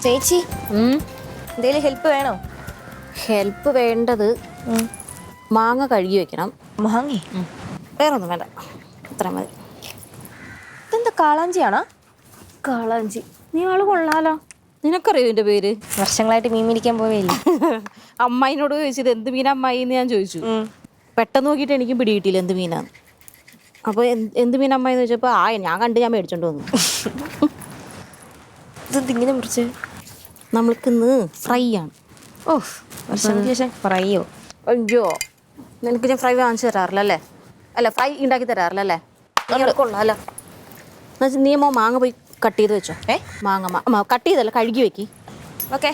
ചേച്ചി എന്തെങ്കിലും ഹെൽപ്പ് വേണോ? ഹെൽപ്പ് വേണ്ടത് മാങ്ങ കഴുകി വെക്കണം. മാങ്ങി വേറൊന്നും വേണ്ട, അത്ര മതി. ഇതെന്താ കാളാഞ്ചിയാണോ? കാളാഞ്ചി, നീ ആള് കൊള്ളാലോ. നിനക്കറിയോ ഇതിൻ്റെ പേര്? വർഷങ്ങളായിട്ട് മീൻ മേടിക്കാൻ പോവേയില്ലേ? അമ്മായിനോട് ചോദിച്ചത് എന്ത് മീനാ അമ്മായി എന്ന് ഞാൻ ചോദിച്ചു. പെട്ടെന്ന് നോക്കിയിട്ട് എനിക്കും പിടികിട്ടിയില്ല എന്ത് മീനാന്ന്. അപ്പോൾ എന്ത് മീൻ അമ്മായി എന്ന് ചോദിച്ചപ്പോൾ ഞാൻ കണ്ട് ഞാൻ മേടിച്ചോണ്ട് വന്നു. ഇതെന്തിങ്ങനെ മുറിച്ച്? നമ്മൾക്കിന്ന് ഫ്രൈ ആണ്. ഓഹ്, വർഷങ്ങൾക്ക് ശേഷം ഫ്രൈയോ? അയ്യോ, നിനക്ക് ഞാൻ ഫ്രൈ വാങ്ങിച്ചു തരാറില്ലല്ലേ? അല്ല, ഫ്രൈ ഉണ്ടാക്കി തരാറില്ലല്ലേ? നീ കൊള്ളാമല്ലോ. എന്നുവെച്ചാൽ നീ മാങ്ങ പോയി കട്ട് ചെയ്ത് വെച്ചോ. മാങ്ങ കട്ട് ചെയ്തല്ല, കഴുകി വെക്കി. ഓക്കെ.